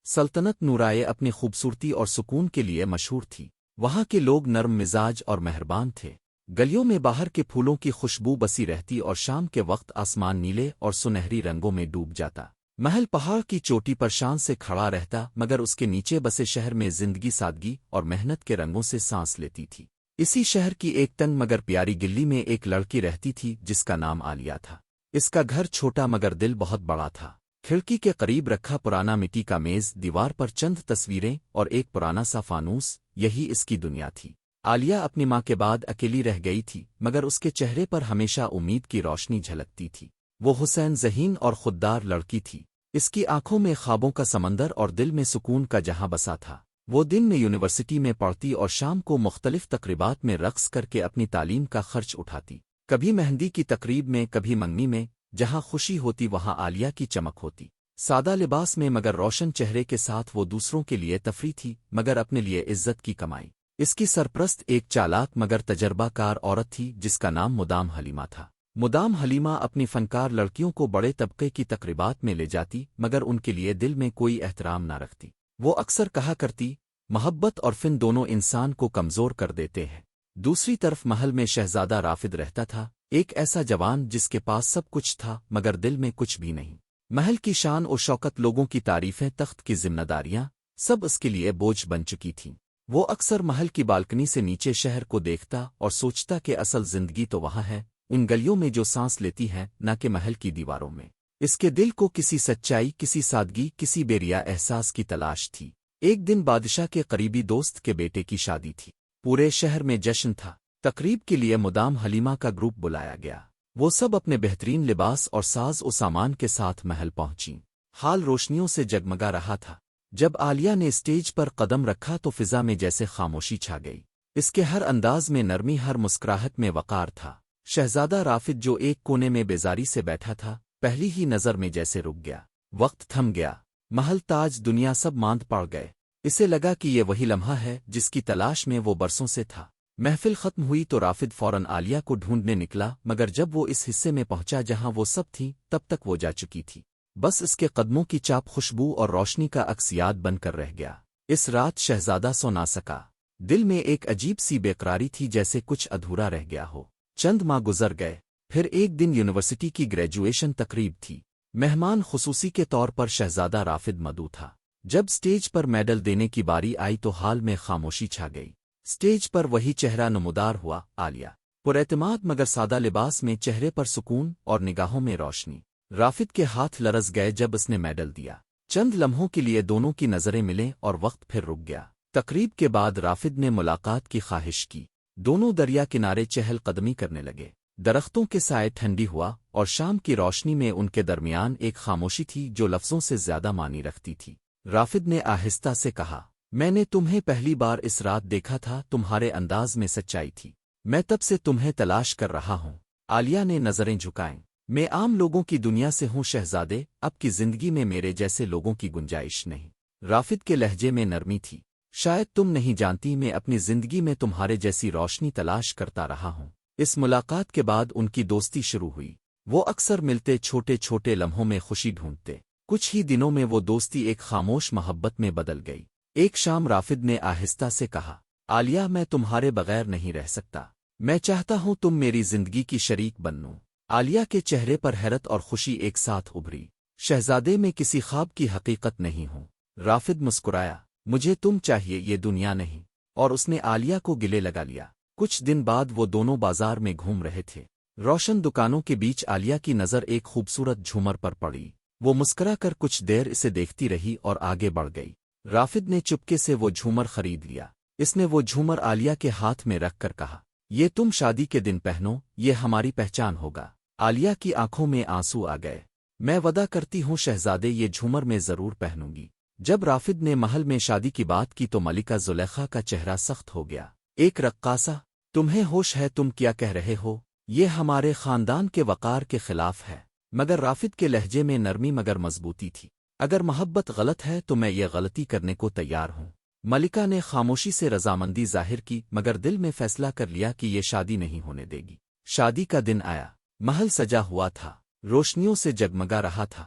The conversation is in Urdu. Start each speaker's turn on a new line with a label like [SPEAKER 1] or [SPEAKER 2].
[SPEAKER 1] سلطنت نورائے اپنی خوبصورتی اور سکون کے لیے مشہور تھی۔ وہاں کے لوگ نرم مزاج اور مہربان تھے۔ گلیوں میں باہر کے پھولوں کی خوشبو بسی رہتی اور شام کے وقت آسمان نیلے اور سنہری رنگوں میں ڈوب جاتا۔ محل پہاڑ کی چوٹی پر شان سے کھڑا رہتا، مگر اس کے نیچے بسے شہر میں زندگی سادگی اور محنت کے رنگوں سے سانس لیتی تھی۔ اسی شہر کی ایک تنگ مگر پیاری گلی میں ایک لڑکی رہتی تھی جس کا نام عالیہ تھا۔ اس کا گھر چھوٹا مگر دل بہت بڑا تھا۔ کھڑکی کے قریب رکھا پرانا مٹی کا میز، دیوار پر چند تصویریں اور ایک پرانا سا فانوس، یہی اس کی دنیا تھی۔ عالیہ اپنی ماں کے بعد اکیلی رہ گئی تھی، مگر اس کے چہرے پر ہمیشہ امید کی روشنی جھلکتی تھی۔ وہ حسین ذہین اور خوددار لڑکی تھی۔ اس کی آنکھوں میں خوابوں کا سمندر اور دل میں سکون کا جہاں بسا تھا۔ وہ دن میں یونیورسٹی میں پڑھتی اور شام کو مختلف تقریبات میں رقص کر کے اپنی تعلیم کا خرچ اٹھاتی۔ کبھی مہندی کی تقریب میں، کبھی منگنی میں، جہاں خوشی ہوتی وہاں عالیہ کی چمک ہوتی۔ سادہ لباس میں مگر روشن چہرے کے ساتھ وہ دوسروں کے لیے تفریح تھی، مگر اپنے لیے عزت کی کمائی۔ اس کی سرپرست ایک چالاک مگر تجربہ کار عورت تھی جس کا نام مدام حلیمہ تھا۔ مدام حلیمہ اپنی فنکار لڑکیوں کو بڑے طبقے کی تقریبات میں لے جاتی، مگر ان کے لیے دل میں کوئی احترام نہ رکھتی۔ وہ اکثر کہا کرتی، محبت اور فن دونوں انسان کو کمزور کر دیتے ہیں۔ دوسری طرف محل میں شہزادہ رافد رہتا تھا، ایک ایسا جوان جس کے پاس سب کچھ تھا مگر دل میں کچھ بھی نہیں۔ محل کی شان و شوکت، لوگوں کی تعریفیں، تخت کی ذمہ داریاں، سب اس کے لیے بوجھ بن چکی تھیں۔ وہ اکثر محل کی بالکنی سے نیچے شہر کو دیکھتا اور سوچتا کہ اصل زندگی تو وہاں ہے، ان گلیوں میں جو سانس لیتی ہے، نہ کہ محل کی دیواروں میں۔ اس کے دل کو کسی سچائی، کسی سادگی، کسی بیریا احساس کی تلاش تھی۔ ایک دن بادشاہ کے قریبی دوست کے بیٹے کی شادی تھی۔ پورے شہر میں جشن تھا۔ تقریب کے لیے مدام حلیمہ کا گروپ بلایا گیا۔ وہ سب اپنے بہترین لباس اور ساز و سامان کے ساتھ محل پہنچیں۔ حال روشنیوں سے جگمگا رہا تھا۔ جب عالیہ نے اسٹیج پر قدم رکھا تو فضا میں جیسے خاموشی چھا گئی۔ اس کے ہر انداز میں نرمی، ہر مسکراہٹ میں وقار تھا۔ شہزادہ رافد جو ایک کونے میں بیزاری سے بیٹھا تھا، پہلی ہی نظر میں جیسے رک گیا۔ وقت تھم گیا۔ محل، تاج، دنیا سب ماند پڑ گئے۔ اسے لگا کہ یہ وہی لمحہ ہے جس کی تلاش میں وہ برسوں سے تھا۔ محفل ختم ہوئی تو رافد فوراً عالیہ کو ڈھونڈنے نکلا، مگر جب وہ اس حصے میں پہنچا جہاں وہ سب تھی، تب تک وہ جا چکی تھی۔ بس اس کے قدموں کی چاپ، خوشبو اور روشنی کا عکس یاد بن کر رہ گیا۔ اس رات شہزادہ سو نہ سکا۔ دل میں ایک عجیب سی بے قراری تھی، جیسے کچھ ادھورا رہ گیا ہو۔ چند ماہ گزر گئے۔ پھر ایک دن یونیورسٹی کی گریجویشن تقریب تھی۔ مہمان خصوصی کے طور پر شہزادہ رافد مدعو تھا۔ جب سٹیج پر میڈل دینے کی باری آئی تو حال میں خاموشی چھا گئی۔ سٹیج پر وہی چہرہ نمودار ہوا، عالیہ، پراعتماد مگر سادہ لباس میں، چہرے پر سکون اور نگاہوں میں روشنی۔ رافد کے ہاتھ لرز گئے جب اس نے میڈل دیا۔ چند لمحوں کے لیے دونوں کی نظریں ملیں اور وقت پھر رک گیا۔ تقریب کے بعد رافد نے ملاقات کی خواہش کی۔ دونوں دریا کنارے چہل قدمی کرنے لگے۔ درختوں کے سائے ٹھنڈی ہوا اور شام کی روشنی میں ان کے درمیان ایک خاموشی تھی جو لفظوں سے زیادہ معنی رکھتی تھی۔ رافد نے آہستہ سے کہا، میں نے تمہیں پہلی بار اس رات دیکھا تھا، تمہارے انداز میں سچائی تھی۔ میں تب سے تمہیں تلاش کر رہا ہوں۔ عالیہ نے نظریں جھکائیں۔ میں عام لوگوں کی دنیا سے ہوں شہزادے، اب کی زندگی میں میرے جیسے لوگوں کی گنجائش نہیں۔ رافد کے لہجے میں نرمی تھی۔ شاید تم نہیں جانتی، میں اپنی زندگی میں تمہارے جیسی روشنی تلاش کرتا رہا ہوں۔ اس ملاقات کے بعد ان کی دوستی شروع ہوئی۔ وہ اکثر ملتے، چھوٹے چھوٹے لمحوں میں خوشی ڈھونڈتے۔ کچھ ہی دنوں میں وہ دوستی ایک خاموش محبت میں بدل گئی۔ ایک شام رافد نے آہستہ سے کہا، عالیہ، میں تمہارے بغیر نہیں رہ سکتا۔ میں چاہتا ہوں تم میری زندگی کی شریک بنو۔ عالیہ کے چہرے پر حیرت اور خوشی ایک ساتھ ابھری۔ شہزادے، میں کسی خواب کی حقیقت نہیں ہوں۔ رافد مسکرایا، مجھے تم چاہیے، یہ دنیا نہیں۔ اور اس نے عالیہ کو گلے لگا لیا۔ کچھ دن بعد وہ دونوں بازار میں گھوم رہے تھے۔ روشن دکانوں کے بیچ عالیہ کی نظر ایک خوبصورت جھومر پر پڑی۔ وہ مسکرا کر کچھ دیر اسے دیکھتی رہی اور آگے بڑھ گئی۔ رافد نے چپکے سے وہ جھومر خرید لیا۔ اس نے وہ جھومر عالیہ کے ہاتھ میں رکھ کر کہا، یہ تم شادی کے دن پہنو، یہ ہماری پہچان ہوگا۔ عالیہ کی آنکھوں میں آنسو آ گئے۔ میں وعدہ کرتی ہوں شہزادے، یہ جھومر میں ضرور پہنوں گی۔ جب رافد نے محل میں شادی کی بات کی تو ملکہ زلیخا کا چہرہ سخت ہو گیا۔ ایک رقاصہ، تمہیں ہوش ہے؟ تم کیا کہہ رہے ہو؟ یہ ہمارے خاندان کے وقار کے خلاف ہے۔ مگر رافد کے لہجے میں نرمی مگر مضبوطی تھی۔ اگر محبت غلط ہے تو میں یہ غلطی کرنے کو تیار ہوں۔ ملکہ نے خاموشی سے رضامندی ظاہر کی، مگر دل میں فیصلہ کر لیا کہ یہ شادی نہیں ہونے دے گی۔ شادی کا دن آیا۔ محل سجا ہوا تھا، روشنیوں سے جگمگا رہا تھا۔